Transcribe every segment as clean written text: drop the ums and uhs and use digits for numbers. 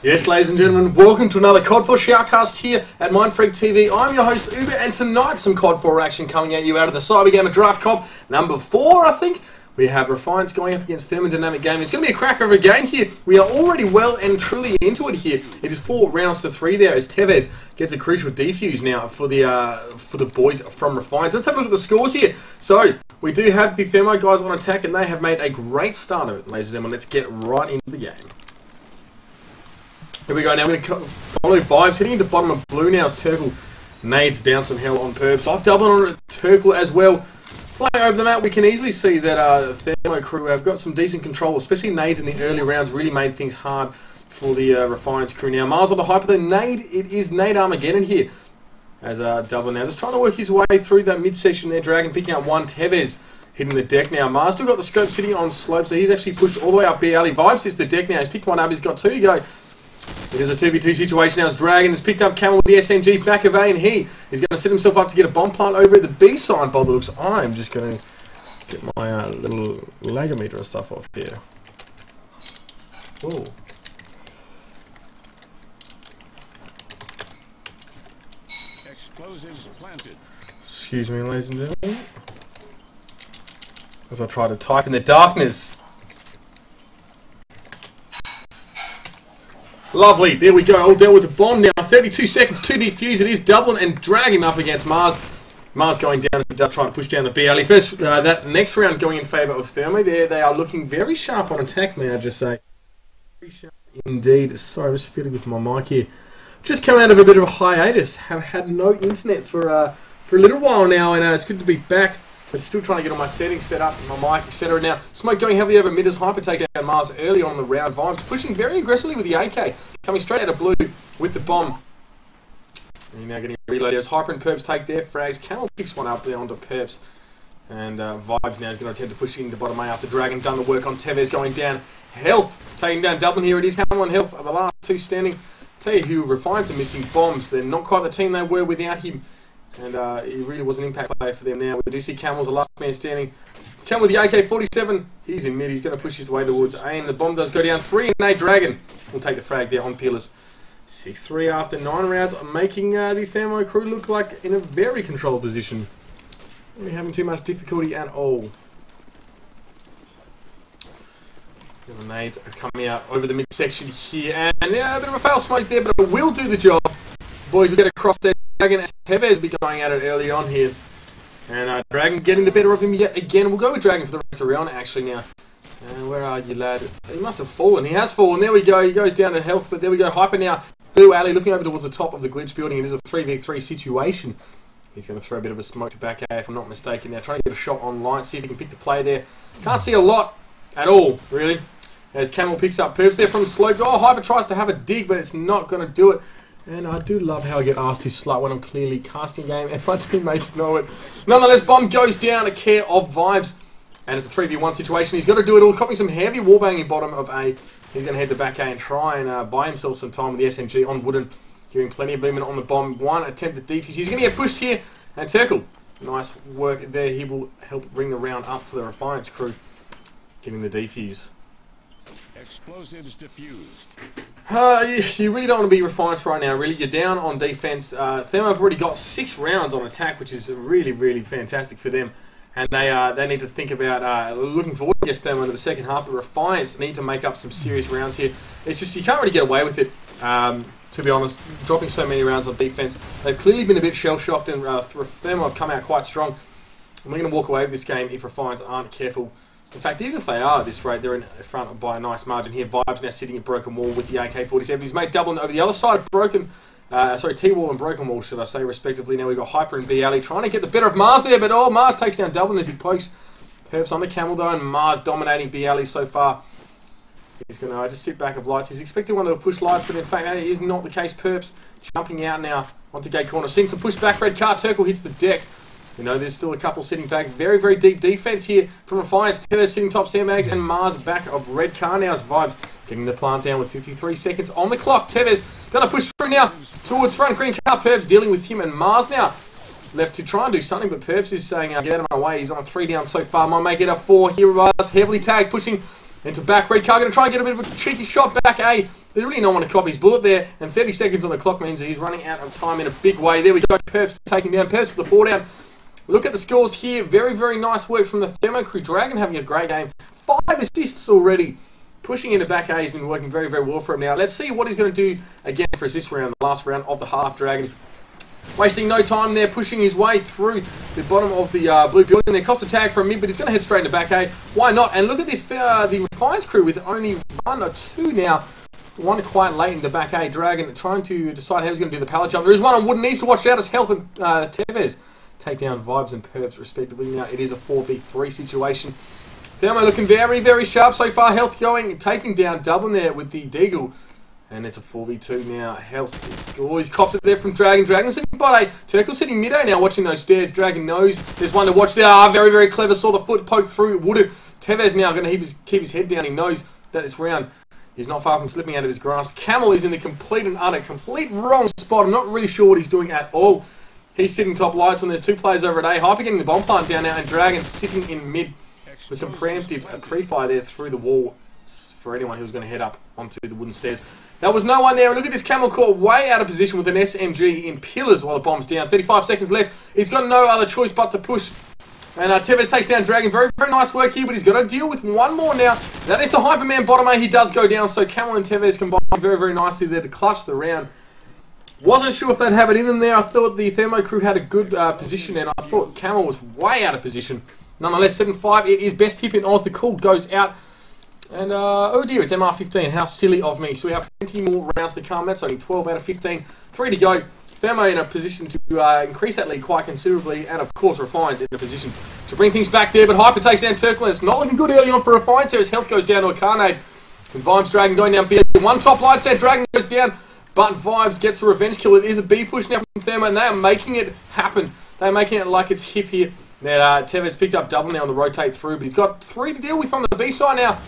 Yes, ladies and gentlemen, welcome to another COD 4 Shoutcast here at Mindfreak TV. I'm your host, Uber, and tonight some COD 4 action coming at you out of the Cybergamer Draft Comp number 4, I think. We have Refiance going up against Thermodynamic Gaming. It's going to be a cracker of a game here. We are already well and truly into it here. It is 4 rounds to 3 there as Tevez gets a crucial defuse now for the boys from Refiance. Let's have a look at the scores here. So, we do have the Thermo guys on attack, and they have made a great start of it, ladies and gentlemen. Let's get right into the game. Here we go now, we're going to follow Vibes, hitting into bottom of blue now as Turkle nades down some hell on Perp. So I've doubled on Turkle as well. Flying over the map, we can easily see that Thermo crew have got some decent control, especially nades in the early rounds really made things hard for the Refiance crew. Now Mars on the hyper, the nade, it is nade Armageddon here as double now. Just trying to work his way through that midsection there, Dragon picking up one, Tevez hitting the deck now. Mars still got the scope sitting on slope, so he's actually pushed all the way up B alley. Vibes hits the deck now, he's picked one up, he's got two to go. It is a 2v2 situation now as Dragon has picked up Camel with the SMG back of A, and he is going to set himself up to get a bomb plant over at the B side by the looks. I'm just going to get my little lagometer and stuff off here. Ooh. Explosives planted. Excuse me, ladies and gentlemen, as I try to type in the darkness. Lovely, there we go, all dealt with the bomb now. 32 seconds to defuse, it is Dublin and drag him up against Mars. Mars going down as he does try to push down the B alley. First, that next round going in favour of Thermo there. They are looking very sharp on attack, may I just say. Very sharp indeed. Sorry, I'm just fiddling with my mic here. Just come out of a bit of a hiatus. Have had no internet for a little while now, and it's good to be back. But still trying to get all my settings set up, my mic, etc. Now, Smoke going heavily over mid as Hyper take down Mars early on in the round. Vibes pushing very aggressively with the AK, coming straight out of blue with the bomb. And you're now getting reloaded as Hyper and Perps take their frags. Camel picks one up there onto Perps. And Vibes now is going to attempt to push into bottom A after Dragon done the work on Tevez going down. Health taking down Dublin here. It is Hammer on Health. The last two standing. Tell you who Refiance are missing bombs. They're not quite the team they were without him. And he really was an impact player for them now. We do see Camel's the last man standing. Camel with the AK-47. He's in mid. He's going to push his way towards A. And the bomb does go down. 3 and A. Dragon will take the frag there on Peelers. 6-3 after 9 rounds. Making the Thermo crew look like in a very controlled position. Not having too much difficulty at all. The nades are coming out over the midsection here. And yeah, a bit of a fail Smoke there, but it will do the job. Boys will get across there. Dragon and Tevez be going at it early on here. And Dragon getting the better of him yet again. We'll go with Dragon for the rest of the round actually now. Where are you, lad? He must have fallen. He has fallen. There we go. He goes down to health, but there we go. Hyper now. Blue alley looking over towards the top of the glitch building. It is a 3v3 situation. He's going to throw a bit of a smoke to back A if I'm not mistaken. Now trying to get a shot on light. See if he can pick the play there. Can't see a lot at all, really. As Camel picks up Perps there from the slope. Oh, Hyper tries to have a dig, but it's not going to do it. And I do love how I get asked to slut when I'm clearly casting a game and my teammates know it. Nonetheless, bomb goes down to care of Vibes. And it's a 3v1 situation. He's got to do it all. Copying some heavy wallbanging bottom of A. He's going to head to back A and try and buy himself some time with the SMG on Wooden. Hearing plenty of movement on the bomb. One attempt at defuse. He's going to get pushed here. And Turkle. Nice work there. He will help bring the round up for the Refiance crew. Getting the defuse. Explosives diffused. You really don't want to be Refiance right now, really. You're down on defense. Thermo have already got 6 rounds on attack, which is really, really fantastic for them. And they need to think about looking forward against Thermo into the second half. The Refiance need to make up some serious rounds here. It's just you can't really get away with it, to be honest, dropping so many rounds on defense. They've clearly been a bit shell-shocked, and Thermo have come out quite strong. And we're going to walk away with this game if Refiance aren't careful. In fact, even if they are at this rate, they're in front by a nice margin here. Vibes now sitting at Broken Wall with the AK-47. He's made Dublin over the other side of Broken, T-Wall and Broken Wall, should I say, respectively. Now we've got Hyper and B alley trying to get the better of Mars there, but oh, Mars takes down Dublin as he pokes. Perps on the Camel though, and Mars dominating B alley so far. He's going to just sit back of lights. He's expecting one to push lights, but in fact that is not the case. Perps jumping out now onto gate corner. Seeing some push back, red car. Turkle hits the deck. You know, there's still a couple sitting back. Very, very deep defense here from Refiance. Tevez sitting top sandbags, and Mars back of red car now as Vibes getting the plant down with 53 seconds on the clock. Tevez going to push through now towards front. Green car. Perps dealing with him, and Mars now left to try and do something, but Perps is saying, get out of my way. He's on 3 down so far. Might make it a 4 here. Mars heavily tagged, pushing Into back, red car, going to try and get a bit of a cheeky shot back A. There's really no one to cop his bullet there, and 30 seconds on the clock means that he's running out of time in a big way. There we go, Perps taking down Perps with the 4 down. Look at the scores here. Very, very nice work from the Thermo crew. Dragon having a great game. 5 assists already. Pushing into back A has been working very, very well for him now. Let's see what he's going to do again for us this round, the last round of the half. Dragon wasting no time there, pushing his way through the bottom of the blue building. There cops a tag from mid, but he's going to head straight into back A. Why not? And look at this, the Refiance crew with only 1 or 2 now. One quite late in the back A. Dragon trying to decide how he's going to do the pallet jump. There is one on wooden knees to watch out as Health and Tevez take down Vibes and Perps respectively. Now it is a 4v3 situation. Thermo looking very, very sharp so far. Health going, taking down Dublin there with the Deagle. And it's a 4v2 now. Health. Oh, he's copped it there from Dragon. Dragon sitting bot A. Turkle sitting mid A now, watching those stairs. Dragon knows there's one to watch there. Ah, very, very clever. Saw the foot poke through. Would have. Tevez now going to keep his head down. He knows that this round is not far from slipping out of his grasp. Camel is in the complete wrong spot. I'm not really sure what he's doing at all. He's sitting top lights when there's 2 players over at A. Hyper getting the bomb plant down now, and Dragon sitting in mid with some preemptive pre-fire there through the wall for anyone who was going to head up onto the wooden stairs. There was no one there, and look at this Camel caught way out of position with an SMG in pillars while the bomb's down. 35 seconds left. He's got no other choice but to push. And Tevez takes down Dragon. Very, very nice work here, but he's got to deal with one more now. That is the Hyperman bottom A. He does go down, so Camel and Tevez combine very, very nicely there to clutch the round. Wasn't sure if they'd have it in them there. I thought the Thermo crew had a good position, and I thought Camel was way out of position. Nonetheless, 7-5. It is best hip in Oz. The call goes out. And, oh dear, it's MR15. How silly of me. So we have 20 more rounds to come. That's only 12 out of 15. 3 to go. Thermo in a position to increase that lead quite considerably. And, of course, Refiance in a position to bring things back there. But Hyper takes down Turkle. It's not looking good early on for Refiance. His health goes down to a Carnade. And Vibes Dragon going down B. One top light set. Dragon goes down. But Vibes gets the revenge kill. It is a B push now from Thermo. And they are making it happen. They're making it like it's hip here. Now, Tevez picked up double now on the rotate through. But he's got 3 to deal with on the B side now.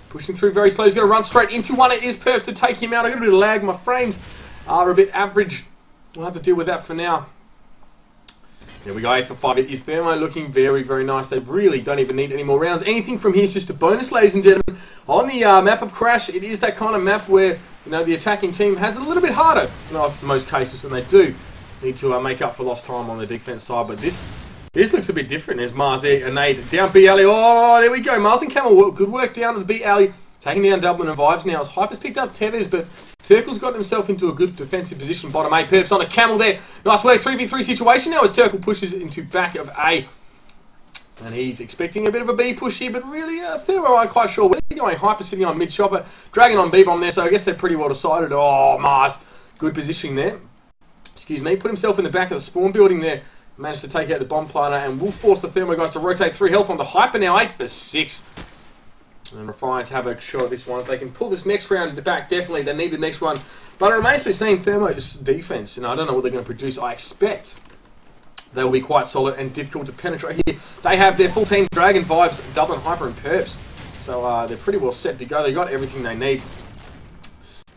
Pushing through very slow. He's going to run straight into one. It is Perps to take him out. I've got a bit of lag. My frames are a bit average. We'll have to deal with that for now. There we go. 8 for 5. It is Thermo looking very, very nice. They really don't even need any more rounds. Anything from here is just a bonus, ladies and gentlemen. On the map of Crash, it is that kind of map where the attacking team has it a little bit harder in most cases, and they do need to make up for lost time on the defense side. But this looks a bit different. There's Mars there, a nade down B alley. Oh, there we go. Mars and Camel, good work down to the B alley. Taking down Dublin and Vibes now as Hyper's picked up Tevez, but Turkle's got himself into a good defensive position. Bottom A, Perps on the Camel there. Nice work, 3v3 situation now as Turkle pushes into back of A. And he's expecting a bit of a B push here, but really, Thermo aren't quite sure where they're going. Hyper sitting on mid-shopper, Dragon on B-bomb there, so I guess they're pretty well decided. Oh, Mars, good positioning there. Excuse me, put himself in the back of the spawn building there. Managed to take out the bomb planter and will force the Thermo guys to rotate 3 health on the Hyper now, 8 for 6. And Refiance have a shot at this one. If they can pull this next round back, definitely they need the next one. But it remains to be seen Thermo's defense. I don't know what they're going to produce. I expect they will be quite solid and difficult to penetrate here. They have their full team, Dragon, Vibes, Dublin, Hyper and Perps. So they're pretty well set to go. They got everything they need.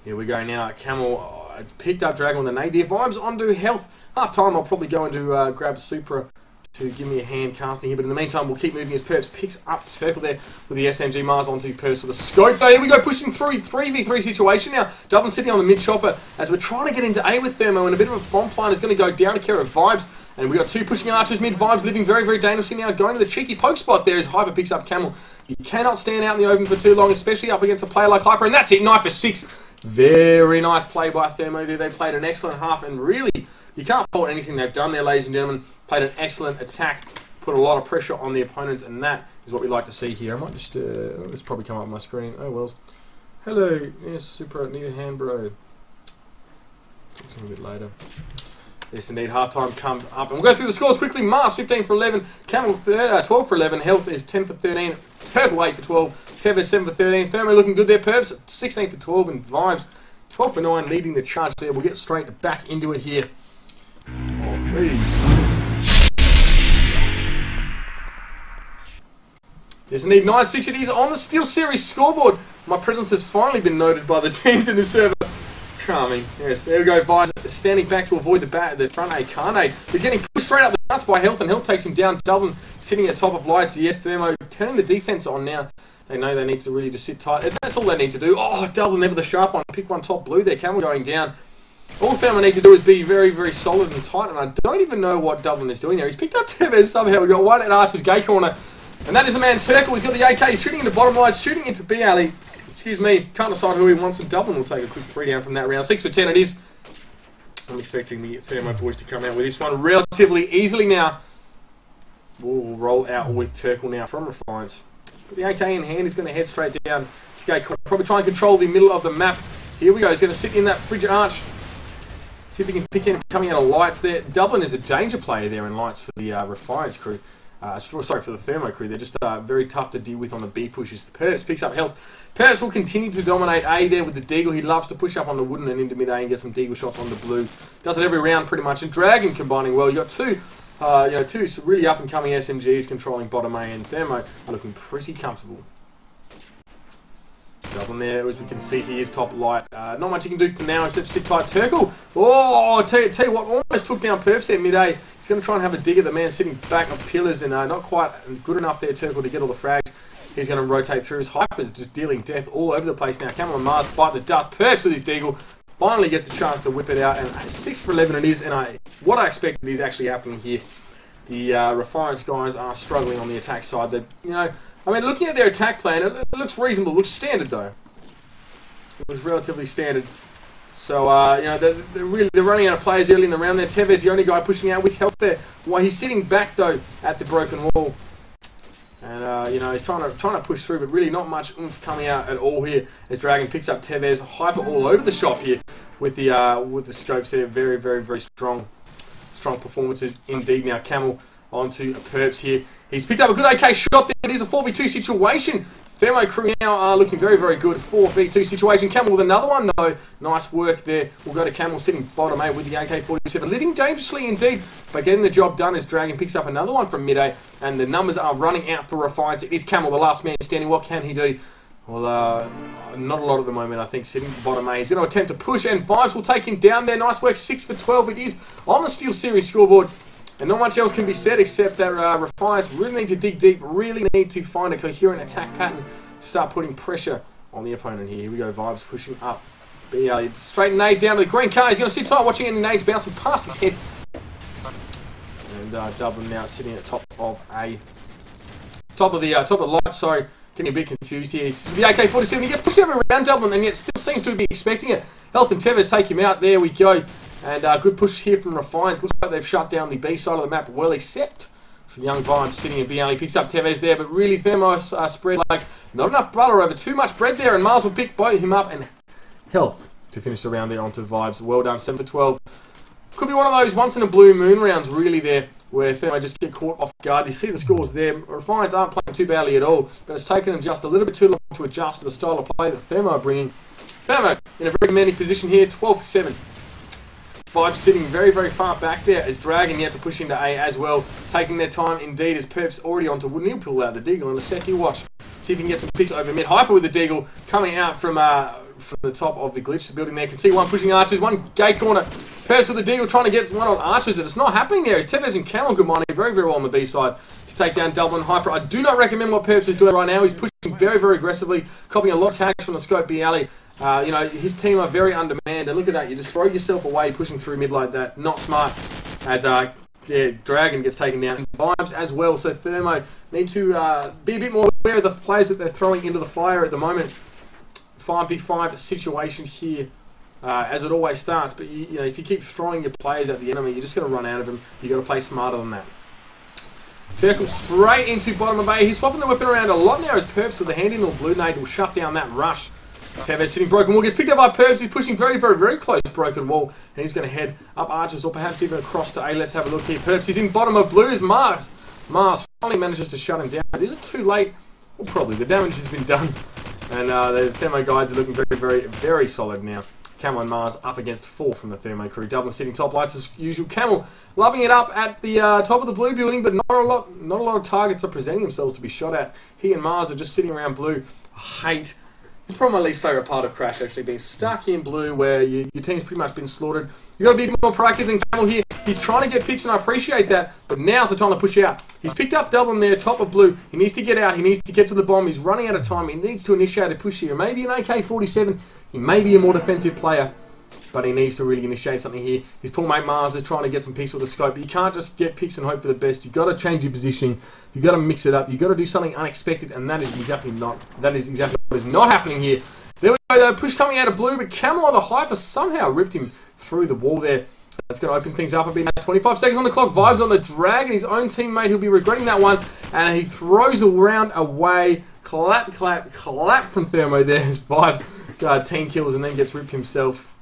Here we go now. Camel picked up Dragon with a nade there. Vibes onto health. Half time I'll probably go into grab Supra to give me a hand casting here, but in the meantime we'll keep moving as Perps picks up Turkle there with the SMG. Mars onto Perps with a scope though. Here we go, pushing through 3v3 situation now. Dublin sitting on the mid chopper as we're trying to get into A with Thermo, and a bit of a bomb plant is going to go down to care of Vibes, and we got 2 pushing archers mid. Vibes living very, very dangerously now, going to the cheeky poke spot there as Hyper picks up Camel. You cannot stand out in the open for too long, especially up against a player like Hyper, and that's it, 9 for 6. Very nice play by Thermo there. They played an excellent half, and really, you can't fault anything they've done there, ladies and gentlemen. Played an excellent attack, put a lot of pressure on the opponents, and that is what we like to see here. I might just, it's probably come up on my screen. Oh, well. Hello, yes, Super, need a hand, bro. Talk to him a bit later. Yes, indeed, halftime comes up. And we'll go through the scores quickly. Mars, 15 for 11. Camel, 12 for 11. Health is 10 for 13. Turkle, 8 for 12. Tevez, 7 for 13. Thermo looking good there. Perps, 16 for 12. And Vibes, 12 for 9, leading the charge there. We'll get straight back into it here. Yes, indeed, 9-6 it is on the Steel Series scoreboard. My presence has finally been noted by the teams in the server. Charming. Yes, there we go. Vibes standing back to avoid the front A. Carnade. He's getting pushed straight up the starts by Health, and Health takes him down. Dublin sitting at top of lights. Yes, Thermo turning the defense on now. They know they need to really just sit tight. That's all they need to do. Oh, Dublin, never the sharp one. Pick one top blue there. Camel going down. All Thermo need to do is be very, very solid and tight, and I don't even know what Dublin is doing there. He's picked up Tevez somehow. We've got one at Archer's gate corner, and that is a man circle. He's got the AK. He's shooting into bottom right, shooting into B alley. Excuse me, can't decide who he wants, and Dublin will take a quick 3 down from that round. 6 for 10 it is. I'm expecting the Thermo boys to come out with this one relatively easily now. We'll roll out with Turkle now from Refiance. With the AK in hand, he's going to head straight down to gate corner. Probably try and control the middle of the map. Here we go. He's going to sit in that fridge arch. See if he can pick him coming out of lights there. Dublin is a danger player there in lights for the Refiance crew. Sorry, for the Thermo crew. They're just very tough to deal with on the B pushes. Perps picks up Health. Perps will continue to dominate A there with the Deagle. He loves to push up on the wooden and into mid A and get some Deagle shots on the blue. Does it every round pretty much. And Dragon combining well. You got two really up and coming SMGs controlling bottom A, and Thermo are looking pretty comfortable. Dublin there, as we can see, he is top light. Not much he can do for now except sit tight. Turkle, oh, tell you what, almost took down Perps there mid-A. He's going to try and have a dig at the man sitting back on pillars, and not quite good enough there, Turkle, to get all the frags. He's going to rotate through. His Hyper's just dealing death all over the place now. Camel and Mars fight the dust. Perps with his Deagle finally gets a chance to whip it out, and 6 for 11 it is, and what I expected is actually happening here. The Refiance guys are struggling on the attack side. That, I mean, looking at their attack plan, it looks reasonable. It looks standard, though. It looks relatively standard. So, they're running out of players early in the round there. Tevez, the only guy pushing out with Health there. While he's sitting back, though, at the broken wall. And, he's trying to push through, but really not much oomph coming out at all here as Dragon picks up Tevez. Hyper all over the shop here with the scopes there. Very, very, very strong performances indeed. Now, Camel onto Perps here. He's picked up a good AK shot there. It is a 4v2 situation. Thermo crew now are looking very, very good. 4v2 situation. Camel with another one, though. Nice work there. We'll go to Camel sitting bottom A with the AK-47. Living dangerously indeed, but getting the job done as Dragon picks up another one from mid-A, and the numbers are running out for Refiance. It is Camel, the last man standing. What can he do? Well, not a lot at the moment, I think, sitting bottom A. He's going to attempt to push, and Vibes will take him down there. Nice work, 6 for 12 it is on the Steel Series scoreboard. And not much else can be said except that Refiance really need to dig deep, really need to find a coherent attack pattern to start putting pressure on the opponent here. Here we go, Vibes pushing up. Straight nade down to the green car. He's going to sit tight watching any nades bouncing past his head. And Dublin now sitting at top of the light, sorry. Getting a bit confused here. He's with the AK-47. He gets pushed over around Dublin and yet still seems to be expecting it. Health and Tevez take him out. There we go. And good push here from Refiance. Looks like they've shut down the B side of the map well, except for Young Vibes sitting in B alley. Picks up Tevez there, but really Thermo spread like not enough butter over too much bread there, and Mars will pick both him up, and Health to finish the round there onto Vibes. Well done, 7 for 12. Could be one of those once in a blue moon rounds really there, where Thermo just get caught off guard. You see the scores there. Refiance aren't playing too badly at all, but it's taken them just a little bit too long to adjust to the style of play that Thermo are bringing. Thermo in a very commanding position here, 12 for 7. Vibes sitting very, very far back there as Dragon yet to push into A as well. Taking their time indeed as Perps already onto wooden. He'll pull out the Deagle in a sec. You watch. See if he can get some picks over mid. Hyper with the Deagle coming out from the top of the glitch building there. Can see one pushing Archers, one gate corner. Perps with the Deagle trying to get one on Archers. It's not happening there. It's Tevez and Camel combining very, very well on the B side to take down Dublin. Hyper, I do not recommend what Perps is doing right now. He's pushing very, very aggressively, copying a lot of tags from the scope B alley. His team are very undermanned, and look at that, you just throw yourself away pushing through mid like that. Not smart, as Dragon gets taken down, and Vibes as well. So Thermo need to be a bit more aware of the players that they're throwing into the fire at the moment. 5v5 situation here, as it always starts, but if you keep throwing your players at the enemy, you're just going to run out of them. You've got to play smarter than that. Turkle straight into bottom of A. He's swapping the weapon around a lot now as Perps with the hand in the blue nade will shut down that rush. Tevez sitting broken wall, gets picked up by Perps. He's pushing very, very, very close to broken wall, and he's going to head up Archers or perhaps even across to A. Let's have a look here. Perps is in bottom of blue as Mars finally manages to shut him down. Is it too late? Well, probably. The damage has been done, and the Thermo guides are looking very, very, very solid now. Camel and Mars up against 4 from the Thermo crew. Dublin sitting top lights as usual. Camel loving it up at the top of the blue building, but not a lot of targets are presenting themselves to be shot at. He and Mars are just sitting around blue. I hate. It's probably my least favourite part of Crash, actually, being stuck in blue where your team's pretty much been slaughtered. You've got to be more proactive than Camel here. He's trying to get picks, and I appreciate that, but now's the time to push out. He's picked up Dublin there, top of blue. He needs to get out. He needs to get to the bomb. He's running out of time. He needs to initiate a push here. Maybe an AK-47. He may be a more defensive player, but he needs to really initiate something here. His poor mate Mars is trying to get some picks with the scope. But you can't just get picks and hope for the best. You've got to change your positioning. You've got to mix it up. You've got to do something unexpected, and that is exactly what is not happening here. There we go, push coming out of blue, but Camel on the Hyper somehow ripped him through the wall there. That's going to open things up a bit now. 25 seconds on the clock. Vibes on the Dragon. His own teammate who'll be regretting that one. And he throws the round away. Clap, clap, clap from Thermo there. His Vibe 10 kills and then gets ripped himself.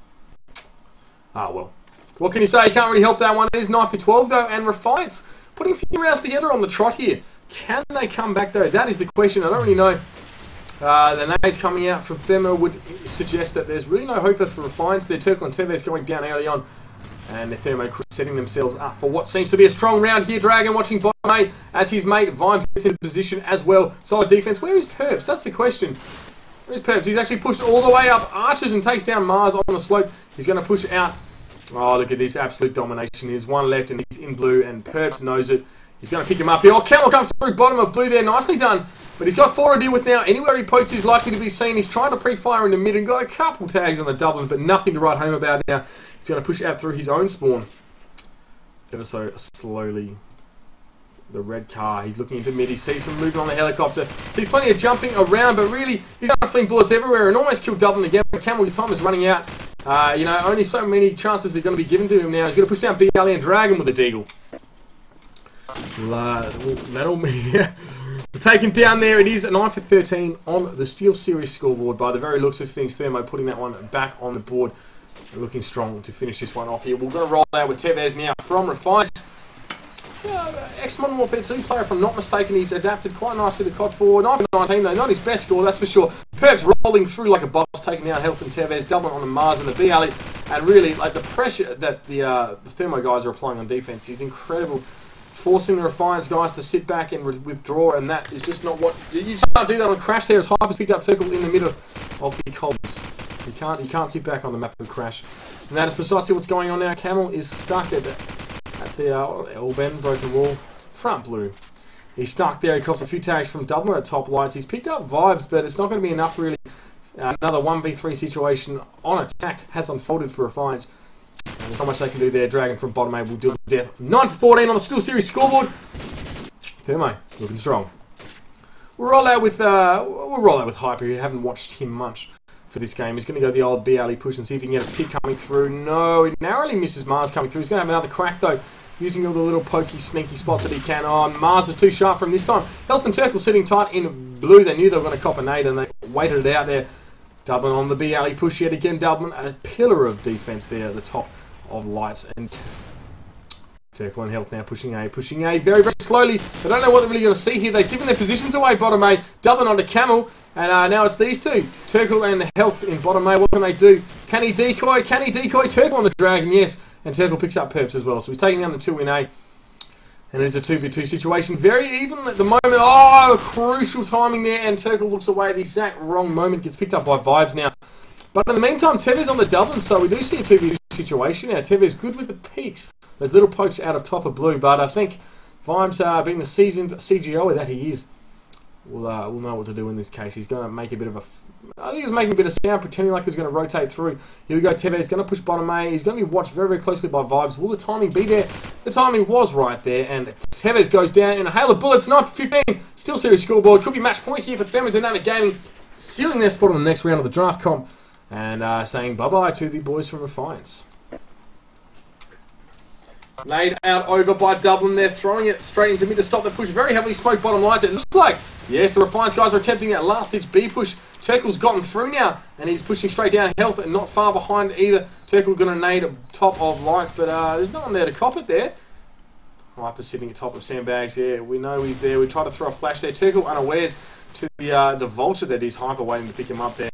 Ah, well. What can you say? You can't really help that one. It is 9 for 12 though. And Refiance putting a few rounds together on the trot here. Can they come back though? That is the question. I don't really know. The nades coming out from Thermo would suggest that there's really no hope for Refiance. Their Turkle and Tevez going down early on. And the Thermo crew setting themselves up for what seems to be a strong round here. Dragon watching bottom 8 as his mate Vimes gets into position as well. Solid defense. Where is Perps? That's the question. Where's Perps? He's actually pushed all the way up Archers and takes down Mars on the slope. He's going to push out. Oh, look at this absolute domination. There's one left and he's in blue and Perps knows it. He's going to pick him up here. Oh, Camel comes through bottom of blue there. Nicely done. But he's got 4 to deal with now. Anywhere he pokes is likely to be seen. He's trying to pre-fire in the mid and got a couple tags on the Dublin, but nothing to write home about now. He's going to push out through his own spawn. Ever so slowly. The red car. He's looking into mid. He sees some movement on the helicopter. Sees plenty of jumping around, but really, he's going to fling bullets everywhere and almost kill Dublin again. But Camel, your time is running out. You know, only so many chances are going to be given to him now. He's going to push down BLE and Dragon with a deagle. That'll be... Taken down there, it is a 9 for 13 on the Steel Series scoreboard. By the very looks of things, Thermo putting that one back on the board. Looking strong to finish this one off here. We're going to roll out with Tevez now from Refiance. Ex-Modern Warfare 2 player, if I'm not mistaken. He's adapted quite nicely to COD 4. 9 for 19 though, not his best score, that's for sure. Perps rolling through like a boss, taking out Health and Tevez, doubling on the Mars and the BLE. And really, like the pressure that the Thermo guys are applying on defense is incredible. Forcing the Refiance guys to sit back and withdraw, and that is just not what... You just can't do that on Crash there, as Hyper's picked up Turkle in the middle of the cobs. You can't sit back on the map of Crash. And that is precisely what's going on now. Camel is stuck at the L-bend, broken wall, front blue. He's stuck there, he cops a few tags from Dublin at top lights. He's picked up Vibes, but it's not going to be enough really. Another 1v3 situation on attack has unfolded for Refiance. And there's not much they can do there. Dragon from bottom 8 will deal with death. 9 for 14 on the Steel Series scoreboard. Thermo looking strong. We'll roll out with Hyper. You haven't watched him much for this game. He's going to go the old BLE push and see if he can get a pick coming through. No, he narrowly misses Mars coming through. He's going to have another crack though, using all the little pokey, sneaky spots that he can. Oh, Mars is too sharp for him this time. Health and Turkle sitting tight in blue. They knew they were going to cop a nade and they waited it out there. Dublin on the BLE push yet again. Dublin, a pillar of defense there at the top of lights, and Turkle and Health now pushing A very, very slowly. I don't know what they're really going to see here. They've given their positions away, bottom A. Dublin onto Camel, and now it's these two. Turkle and Health in bottom A. What can they do? Can he decoy? Can he decoy? Turkle on the Dragon, yes. And Turkle picks up Perps as well. So he's taking down the 2 in A. And it's a 2v2 situation. Very even at the moment. Oh, crucial timing there. And Turkle looks away at the exact wrong moment. Gets picked up by Vibes now. But in the meantime, Tevez on the Dublin, so we do see a 2v2 situation now. Tevez good with the peaks. Those little pokes out of top of blue, but I think Vibes, being the seasoned CGO that he is, will know what to do in this case. He's going to make a bit of a... I think he's making a bit of sound, pretending like he's going to rotate through. Here we go, Tevez going to push bottom A. He's going to be watched very, very closely by Vibes. Will the timing be there? The timing was right there, and Tevez goes down in a hail of bullets. 9 for 15. Still series scoreboard. Could be match point here for Thermodynamic Gaming, sealing their spot on the next round of the draft comp. And saying bye-bye to the boys from Refiance. Laid out over by Dublin there, throwing it straight into mid to stop the push. Very heavily smoked bottom lights. It looks like, yes, the Refiance guys are attempting that last-ditch B push. Turkle's gotten through now, and he's pushing straight down Health and not far behind either. Turkle going to nade top of lights, but there's no one there to cop it there. Hyper sitting at top of sandbags there. We know he's there. We try to throw a flash there. Turkle unawares to the vulture that is Hyper waiting to pick him up there.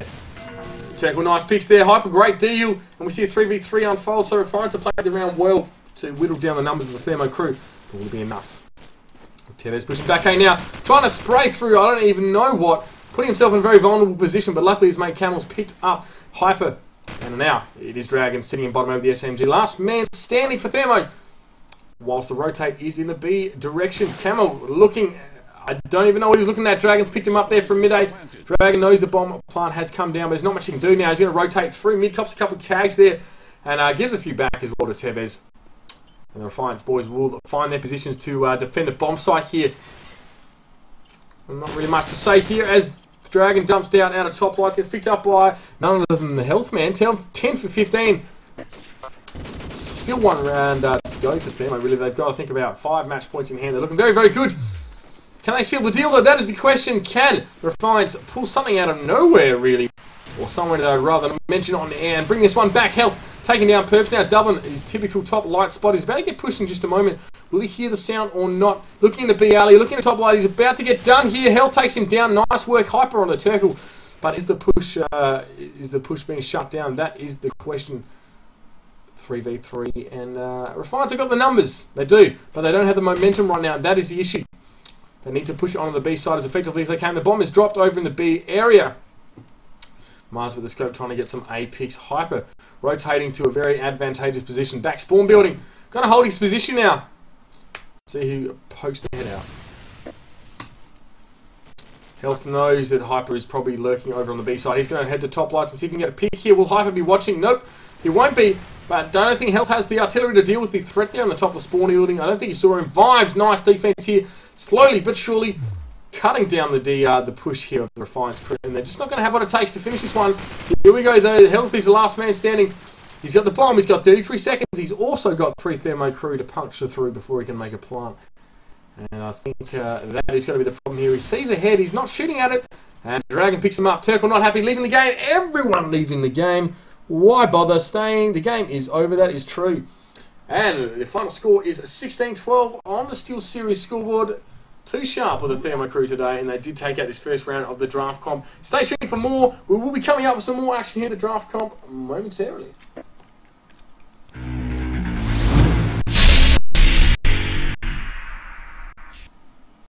Turkle, nice picks there. Hyper, great deal. And we see a 3v3 unfold, so Refiance have played the round well to whittle down the numbers of the Thermo crew. But will it be enough? Tevez pushing back A now. Trying to spray through, I don't even know what. Putting himself in a very vulnerable position, but luckily his mate Camel's picked up Hyper. And And now, it is Dragon sitting in bottom over the SMG. Last man standing for Thermo. Whilst the rotate is in the B direction. Camel looking... I don't even know what he's looking at. Dragon's picked him up there from mid-A. Dragon knows the bomb plant has come down, but there's not much he can do now. He's going to rotate through mid, cops a couple of tags there, and gives a few back as well to Tevez. And the Refiance boys will find their positions to defend the bomb site here. Not really much to say here as Dragon dumps down out of top lights. Gets picked up by none other than the health man. 10 for 15. Still one round to go for Thermo. Really, they've got, I think, about 5 match points in hand. They're looking very, very good. Can they seal the deal, though? That is the question. Can Refiance pull something out of nowhere, really? Or somewhere that I'd rather mention on the air and bring this one back. Health taking down Perps. Now Dublin, his typical top light spot. He's about to get pushed in just a moment. Will he hear the sound or not? Looking in the B alley, looking at top light. He's about to get done here. Health takes him down. Nice work. Hyper on the Turkle. But is the push being shut down? That is the question. 3v3. And Refiance have got the numbers. They do. But they don't have the momentum right now. That is the issue. They need to push it onto the B side as effectively as they can. The bomb is dropped over in the B area. Mars with the scope trying to get some A picks. Hyper rotating to a very advantageous position. Back spawn building. Going to hold his position now. See who pokes the head out. Health knows that Hyper is probably lurking over on the B side. He's going to head to top lights and see if he can get a pick here. Will Hyper be watching? Nope. He won't be. But I don't think Health has the artillery to deal with the threat there on the top of the spawn building. I don't think he saw him. Vibes, nice defense here. Slowly but surely cutting down the push here of the Refiance crew. And they're just not going to have what it takes to finish this one. Here we go though. Health is the last man standing. He's got the bomb. He's got 33 seconds. He's also got 3 Thermo crew to puncture through before he can make a plant. And I think that is going to be the problem here. He sees ahead. He's not shooting at it. And Dragon picks him up. Turkle not happy, leaving the game. Everyone leaving the game. Why bother staying? The game is over. That is true. And the final score is 16-12 on the Steel Series scoreboard. Too sharp with the Thermo crew today, and they did take out this first round of the draft comp. Stay tuned for more. We will be coming up with some more action here at the draft comp momentarily.